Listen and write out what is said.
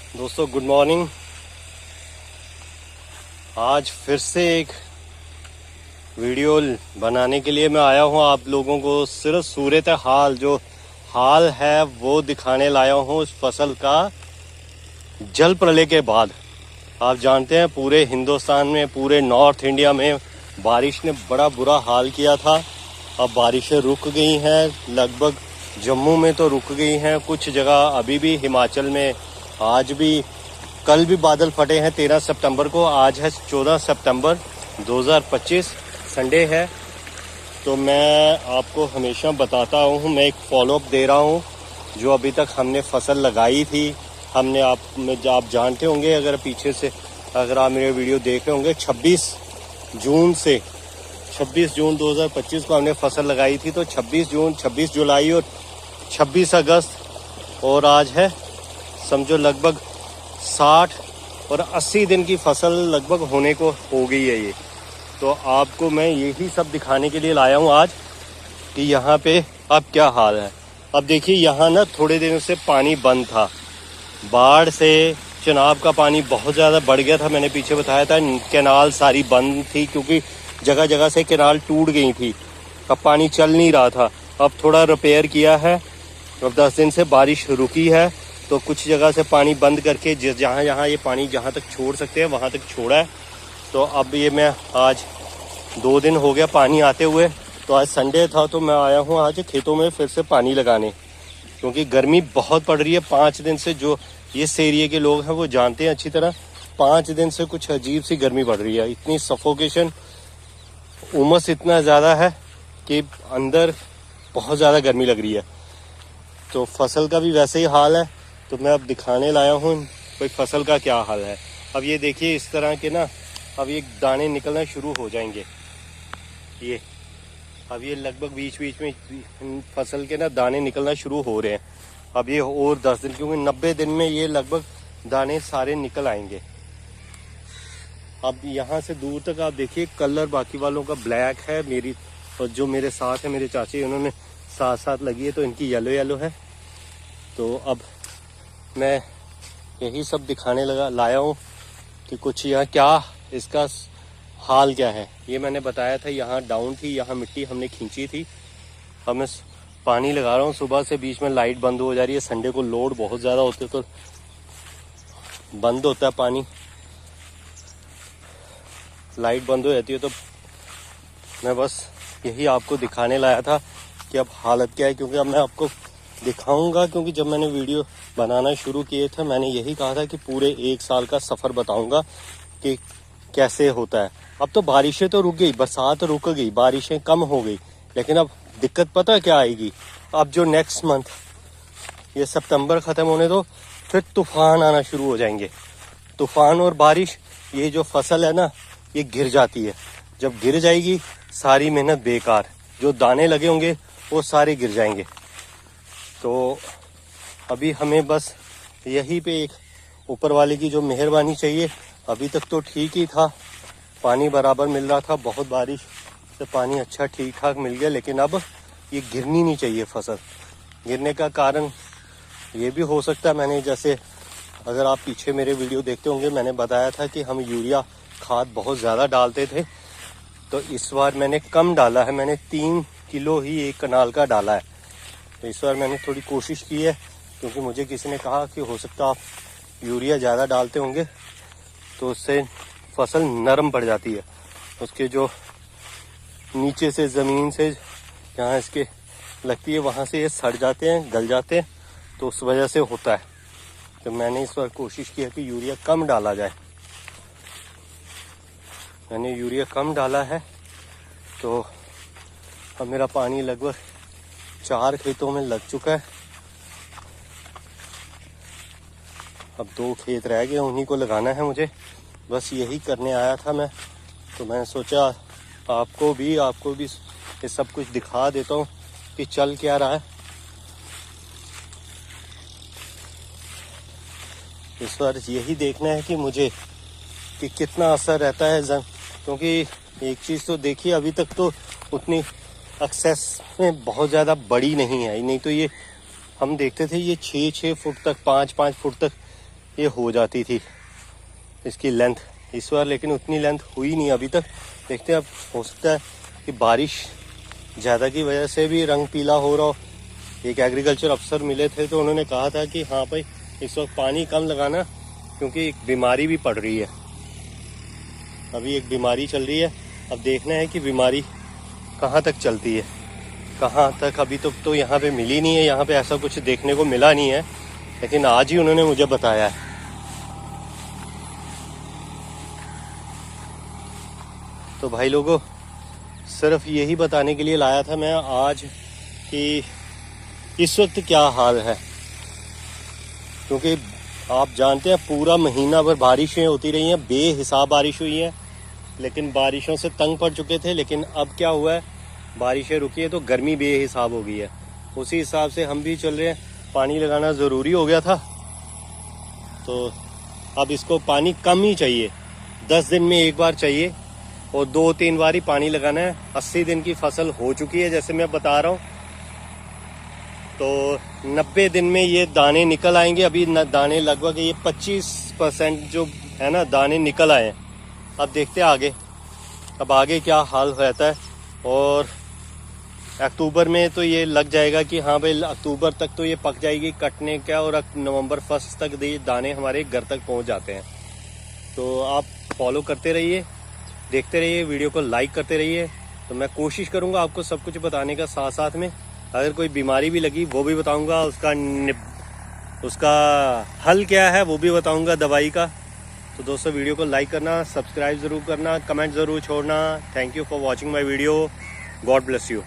दोस्तों good morning. आज फिर से एक वीडियो बनाने के लिए मैं आया हूं। आप लोगों को सिर्फ सूरत हाल जो हाल है वो दिखाने लाया हूं इस फसल का। जल प्रलय के बाद आप जानते हैं पूरे हिंदुस्तान में, पूरे नॉर्थ इंडिया में बारिश ने बड़ा बुरा हाल किया था। अब बारिशें रुक गई हैं, लगभग जम्मू में तो रुक गई हैं, कुछ जगह अभी भी हिमाचल में आज भी, कल भी बादल फटे हैं 13 सितंबर को। आज है 14 सितंबर 2025, संडे है। तो मैं आपको हमेशा बताता हूँ, मैं एक फॉलोअप दे रहा हूँ जो अभी तक हमने फसल लगाई थी। हमने आप जानते होंगे, अगर पीछे से अगर आप मेरे वीडियो देख रहे होंगे, 26 जून 2025 को हमने फसल लगाई थी। तो 26 जून, 26 जुलाई और 26 अगस्त और आज है, समझो लगभग 60 और 80 दिन की फसल लगभग होने को हो गई है ये। तो आपको मैं यही सब दिखाने के लिए लाया हूँ आज कि यहाँ पे अब क्या हाल है। अब देखिए यहाँ ना थोड़े दिनों से पानी बंद था, बाढ़ से चिनाब का पानी बहुत ज़्यादा बढ़ गया था। मैंने पीछे बताया था कैनाल सारी बंद थी क्योंकि जगह जगह से कैनाल टूट गई थी, अब पानी चल नहीं रहा था। अब थोड़ा रिपेयर किया है, अब 10 दिन से बारिश रुकी है तो कुछ जगह से पानी बंद करके जहाँ ये पानी जहाँ तक छोड़ सकते हैं वहाँ तक छोड़ा है। तो अब ये मैं आज 2 दिन हो गया पानी आते हुए। तो आज संडे था तो मैं आया हूँ आज खेतों में फिर से पानी लगाने, क्योंकि गर्मी बहुत पड़ रही है 5 दिन से। जो इस एरिया के लोग हैं वो जानते हैं अच्छी तरह, 5 दिन से कुछ अजीब सी गर्मी पड़ रही है। इतनी सफोकेशन, उमस इतना ज़्यादा है कि अंदर बहुत ज़्यादा गर्मी लग रही है। तो फसल का भी वैसे ही हाल है। तो मैं अब दिखाने लाया हूँ कोई फसल का क्या हाल है। अब ये देखिए इस तरह के ना, अब ये दाने निकलना शुरू हो जाएंगे। ये अब ये लगभग बीच बीच में फसल के ना दाने निकलना शुरू हो रहे हैं। अब ये और 10 दिन, क्योंकि 90 दिन में ये लगभग दाने सारे निकल आएंगे। अब यहाँ से दूर तक आप देखिए कलर बाकी वालों का ब्लैक है, मेरी और जो मेरे साथ है मेरे चाची, उन्होंने साथ साथ लगी है तो इनकी येलो येलो है। तो अब मैं यही सब दिखाने लाया हूँ कि कुछ यहाँ क्या इसका हाल क्या है। ये मैंने बताया था यहाँ डाउन थी, यहाँ मिट्टी हमने खींची थी। अब मैं पानी लगा रहा हूँ सुबह से, बीच में लाइट बंद हो जा रही है। संडे को लोड बहुत ज़्यादा होते तो बंद होता है पानी, लाइट बंद हो जाती है। तो मैं बस यही आपको दिखाने लाया था कि अब हालत क्या है, क्योंकि अब मैं आपको दिखाऊंगा। क्योंकि जब मैंने वीडियो बनाना शुरू किए थे मैंने यही कहा था कि पूरे 1 साल का सफ़र बताऊंगा कि कैसे होता है। अब तो बारिशें तो रुक गई, बरसात रुक गई, बारिशें कम हो गई, लेकिन अब दिक्कत पता क्या आएगी। अब जो नेक्स्ट मंथ, ये सितंबर ख़त्म होने दो, फिर तूफान आना शुरू हो जाएंगे। तूफान और बारिश, ये जो फसल है ना ये गिर जाती है। जब गिर जाएगी सारी मेहनत बेकार, जो दाने लगे होंगे वो सारे गिर जाएंगे। तो अभी हमें बस यही पे एक ऊपर वाले की जो मेहरबानी चाहिए। अभी तक तो ठीक ही था, पानी बराबर मिल रहा था, बहुत बारिश से पानी अच्छा ठीक ठाक मिल गया, लेकिन अब ये गिरनी नहीं चाहिए फसल। गिरने का कारण ये भी हो सकता है, मैंने जैसे अगर आप पीछे मेरे वीडियो देखते होंगे मैंने बताया था कि हम यूरिया खाद बहुत ज़्यादा डालते थे। तो इस बार मैंने कम डाला है, मैंने 3 किलो ही एक कनाल का डाला है। तो इस बार मैंने थोड़ी कोशिश की है, क्योंकि मुझे किसी ने कहा कि हो सकता आप यूरिया ज़्यादा डालते होंगे तो उससे फसल नरम पड़ जाती है, उसके जो नीचे से ज़मीन से जहाँ इसके लगती है वहाँ से ये सड़ जाते हैं, गल जाते हैं, तो उस वजह से होता है। तो मैंने इस बार कोशिश की है कि यूरिया कम डाला जाए। मैंने यूरिया कम डाला है। तो अब मेरा पानी लगभग 4 खेतों में लग चुका है। अब 2 खेत रह गए, उन्हीं को लगाना है मुझे। बस यही करने आया था मैं। तो मैंने सोचा आपको भी ये सब कुछ दिखा देता हूँ कि चल क्या रहा है। इस बार यही देखना है कि मुझे कि कितना असर रहता है क्योंकि एक चीज़ तो देखिए, अभी तक तो उतनी एक्सेस में बहुत ज़्यादा बड़ी नहीं है। नहीं तो ये हम देखते थे ये 6-6 फुट तक, 5-5 फुट तक ये हो जाती थी इसकी लेंथ। इस बार लेकिन उतनी लेंथ हुई नहीं अभी तक। देखते हैं, अब हो सकता है कि बारिश ज़्यादा की वजह से भी रंग पीला हो रहा हो। एक एग्रीकल्चर अफसर मिले थे तो उन्होंने कहा था कि हाँ भाई इस वक्त पानी कम लगाना, क्योंकि एक बीमारी भी पड़ रही है। अभी एक बीमारी चल रही है, अब देखना है कि बीमारी कहाँ तक चलती है, कहाँ तक। अभी तो यहाँ पे मिली नहीं है, यहाँ पे ऐसा कुछ देखने को मिला नहीं है, लेकिन आज ही उन्होंने मुझे बताया है। तो भाई लोगों, सिर्फ यही बताने के लिए लाया था मैं आज कि इस वक्त क्या हाल है, क्योंकि आप जानते हैं पूरा महीना भर बारिशें होती रही हैं, बेहिसाब बारिश हुई है, लेकिन बारिशों से तंग पड़ चुके थे। लेकिन अब क्या हुआ है, बारिशें रुकी है तो गर्मी बेहिसाब हो गई है। उसी हिसाब से हम भी चल रहे हैं, पानी लगाना ज़रूरी हो गया था। तो अब इसको पानी कम ही चाहिए, 10 दिन में एक बार चाहिए और 2-3 बार ही पानी लगाना है। 80 दिन की फसल हो चुकी है जैसे मैं बता रहा हूँ, तो 90 दिन में ये दाने निकल आएंगे। अभी दाने लगभग ये 25% जो है ना दाने निकल आए हैं। अब देखते हैं आगे, अब आगे क्या हाल रहता है। और अक्टूबर में तो ये लग जाएगा कि हाँ भाई अक्टूबर तक तो ये पक जाएगी कटने का, और नवंबर 1 तक ये दाने हमारे घर तक पहुंच जाते हैं। तो आप फॉलो करते रहिए, देखते रहिए, वीडियो को लाइक करते रहिए। तो मैं कोशिश करूँगा आपको सब कुछ बताने का, साथ साथ में अगर कोई बीमारी भी लगी वो भी बताऊँगा, उसका हल क्या है वो भी बताऊँगा, दवाई का। तो दोस्तों वीडियो को लाइक करना, सब्सक्राइब ज़रूर करना, कमेंट ज़रूर छोड़ना। Thank you for watching my video. God bless you.